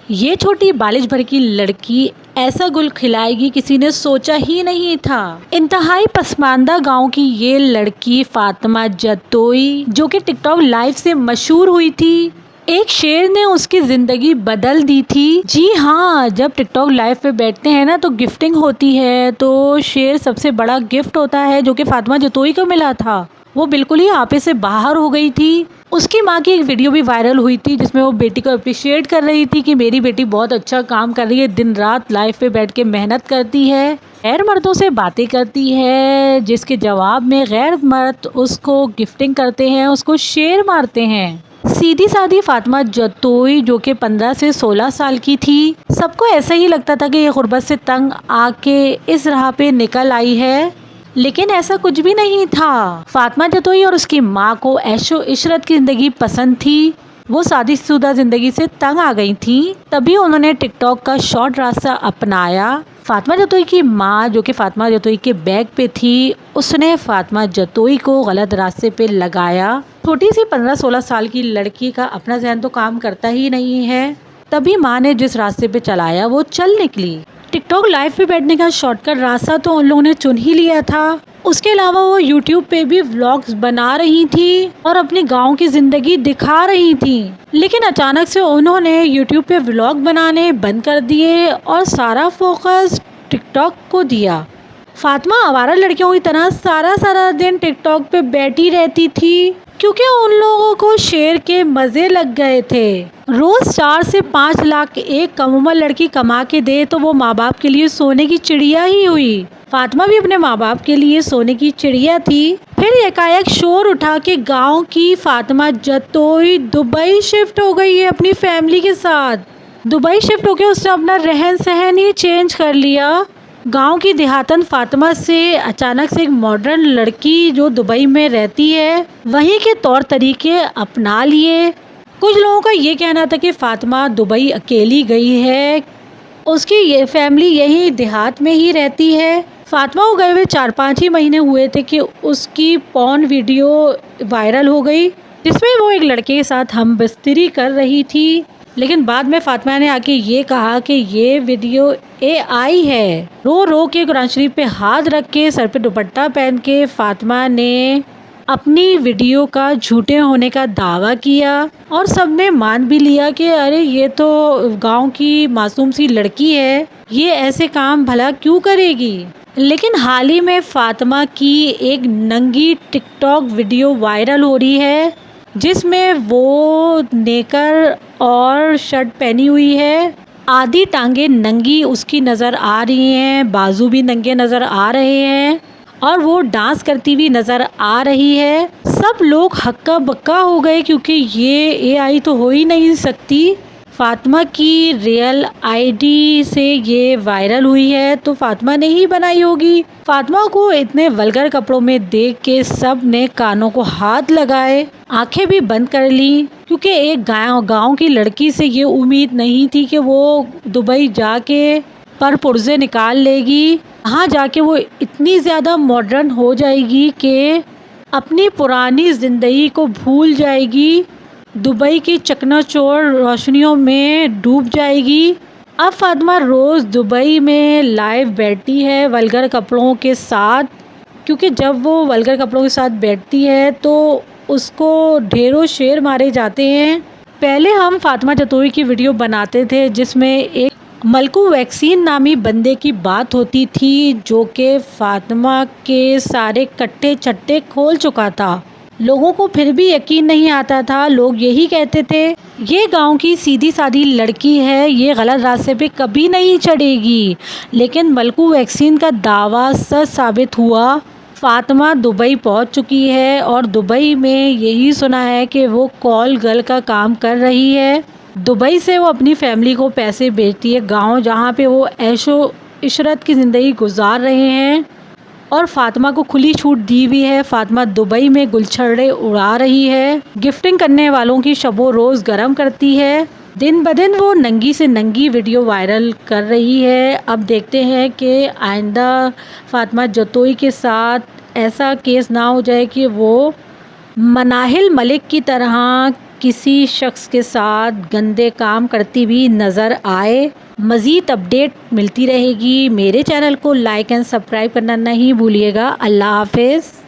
یہ چھوٹی بالش بھر کی لڑکی ایسا گل کھلائے گی کسی نے سوچا ہی نہیں تھا۔ انتہائی پسماندہ گاؤں کی یہ لڑکی فاطمہ جتوئی جو کہ ٹک ٹاک لائیو سے مشہور ہوئی تھی، ایک شیر نے اس کی زندگی بدل دی تھی۔ جی ہاں، جب ٹک ٹاک لائیو پہ بیٹھتے ہیں نا تو گفٹنگ ہوتی ہے، تو شیر سب سے بڑا گفٹ ہوتا ہے جو کہ فاطمہ جتوئی کو ملا تھا۔ وہ بالکل ہی آپے سے باہر ہو گئی تھی۔ اس کی ماں کی ایک ویڈیو بھی وائرل ہوئی تھی جس میں وہ بیٹی کو اپریشیٹ کر رہی تھی کہ میری بیٹی بہت اچھا کام کر رہی ہے، دن رات لائیو پہ بیٹھ کے محنت کرتی ہے، غیر مردوں سے باتیں کرتی ہے، جس کے جواب میں غیر مرد اس کو گفٹنگ کرتے ہیں، اس کو شیر مارتے ہیں۔ سیدھی سادی فاطمہ جتوئی جو کہ 15 سے 16 سال کی تھی، سب کو ایسا ہی لگتا تھا کہ یہ غربت سے تنگ آ کے اس راہ پہ نکل آئی ہے، لیکن ایسا کچھ بھی نہیں تھا۔ فاطمہ جتوئی اور اس کی ماں کو عیش و عشرت کی زندگی پسند تھی، وہ شادی شدہ زندگی سے تنگ آ گئی تھیں، تبھی انہوں نے ٹک ٹاک کا شارٹ راستہ اپنایا۔ فاطمہ جتوئی کی ماں جو کہ فاطمہ جتوئی کے بیک پہ تھی، اس نے فاطمہ جتوئی کو غلط راستے پہ لگایا۔ چھوٹی سی 15-16 سال کی لڑکی کا اپنا ذہن تو کام کرتا ہی نہیں ہے، تبھی ماں نے جس راستے پہ چلایا وہ چل نکلی۔ ٹک ٹاک لائیو پہ بیٹھنے کا شارٹ کٹ راستہ تو ان لوگوں نے چن ہی لیا تھا، اس کے علاوہ وہ یوٹیوب پہ بھی ولاگز بنا رہی تھی اور اپنی گاؤں کی زندگی دکھا رہی تھی، لیکن اچانک سے انہوں نے یوٹیوب پہ ولاگ بنانے بند کر دیے اور سارا فوکس ٹک ٹاک کو دیا۔ فاطمہ آوارہ لڑکیوں کی طرح سارا دن ٹک ٹاک پہ بیٹھی رہتی تھی کیونکہ ان لوگوں کو شیر کے مزے لگ گئے تھے۔ روز 4 سے 5 لاکھ ایک کم عمر لڑکی کما کے دے تو وہ ماں باپ کے لیے سونے کی چڑیا ہی ہوئی۔ فاطمہ بھی اپنے ماں باپ کے لیے سونے کی چڑیا تھی۔ پھر یکایک شور اٹھا کہ گاؤں کی فاطمہ جتوئی دبئی شفٹ ہو گئی ہے اپنی فیملی کے ساتھ۔ دبئی شفٹ ہو کے اس نے اپنا رہن سہن ہی چینج کر لیا۔ گاؤں کی دیہاتن فاطمہ سے اچانک سے ایک ماڈرن لڑکی جو دبئی میں رہتی ہے وہیں کے طور طریقے اپنا لیے۔ کچھ لوگوں کا یہ کہنا تھا کہ فاطمہ دبئی اکیلی گئی ہے، اس کی یہ فیملی یہیں دیہات میں ہی رہتی ہے۔ فاطمہ کو گئے ہوئے 4-5 ہی مہینے ہوئے تھے کہ اس کی پورن ویڈیو وائرل ہو گئی جس میں وہ ایک لڑکے کے ساتھ ہم بستری کر رہی تھی، لیکن بعد میں فاطمہ نے آ کے یہ کہا کہ یہ ویڈیو AI ہے۔ رو رو کے قرآن شریف پہ ہاتھ رکھ کے سر پہ دوپٹہ پہن کے فاطمہ نے اپنی ویڈیو کا جھوٹے ہونے کا دعویٰ کیا اور سب نے مان بھی لیا کہ ارے یہ تو گاؤں کی معصوم سی لڑکی ہے، یہ ایسے کام بھلا کیوں کرے گی۔ لیکن حال ہی میں فاطمہ کی ایک ننگی ٹک ٹاک ویڈیو وائرل ہو رہی ہے جس میں وہ نیکر اور شرٹ پہنی ہوئی ہے، آدھی ٹانگیں ننگی اس کی نظر آ رہی ہیں، بازو بھی ننگے نظر آ رہے ہیں اور وہ ڈانس کرتی ہوئی نظر آ رہی ہے۔ سب لوگ ہکا بکا ہو گئے کیونکہ یہ AI تو ہو ہی نہیں سکتی، فاطمہ کی ریئل ID سے یہ وائرل ہوئی ہے تو فاطمہ نے ہی بنائی ہوگی۔ فاطمہ کو اتنے ولگر کپڑوں میں دیکھ کے سب نے کانوں کو ہاتھ لگائے، آنکھیں بھی بند کر لیں کیونکہ ایک گاؤں کی لڑکی سے یہ امید نہیں تھی کہ وہ دبئی جا کے پرزے نکال لے گی، وہاں جا کے وہ اتنی زیادہ ماڈرن ہو جائے گی کہ اپنی پرانی زندگی کو بھول جائے گی، دبئی کی چکنا چور روشنیوں میں ڈوب جائے گی۔ اب فاطمہ روز دبئی میں لائیو بیٹھتی ہے ولگر کپڑوں کے ساتھ، کیونکہ جب وہ ولگر کپڑوں کے ساتھ بیٹھتی ہے تو اس کو ڈھیروں شیر مارے جاتے ہیں۔ پہلے ہم فاطمہ جتوئی کی ویڈیو بناتے تھے جس میں ایک ملکو ویکسین نامی بندے کی بات ہوتی تھی جو کہ فاطمہ کے سارے کٹے چٹے کھول چکا تھا، لوگوں کو پھر بھی یقین نہیں آتا تھا، لوگ یہی کہتے تھے یہ گاؤں کی سیدھی سادی لڑکی ہے، یہ غلط راستے پہ کبھی نہیں چڑھے گی، لیکن ملکو ویکسین کا دعویٰ سچ ثابت ہوا۔ فاطمہ دبئی پہنچ چکی ہے اور دبئی میں یہی سنا ہے کہ وہ کال گرل کا کام کر رہی ہے، دبئی سے وہ اپنی فیملی کو پیسے بھیجتی ہے گاؤں جہاں پہ وہ عیش و عشرت کی زندگی گزار رہے ہیں، اور فاطمہ کو کھلی چھوٹ دی بھی ہے۔ فاطمہ دبئی میں گلچھڑے اڑا رہی ہے، گفٹنگ کرنے والوں کی شب و روز گرم کرتی ہے، دن بدن وہ ننگی سے ننگی ویڈیو وائرل کر رہی ہے۔ اب دیکھتے ہیں کہ آئندہ فاطمہ جتوئی کے ساتھ ایسا کیس نہ ہو جائے کہ وہ مناہل ملک کی طرح کسی شخص کے ساتھ گندے کام کرتی ہوئی نظر آئے۔ مزید اپڈیٹ ملتی رہے گی۔ میرے چینل کو لائک اینڈ سبسکرائب کرنا نہیں بھولیے گا۔ اللہ حافظ۔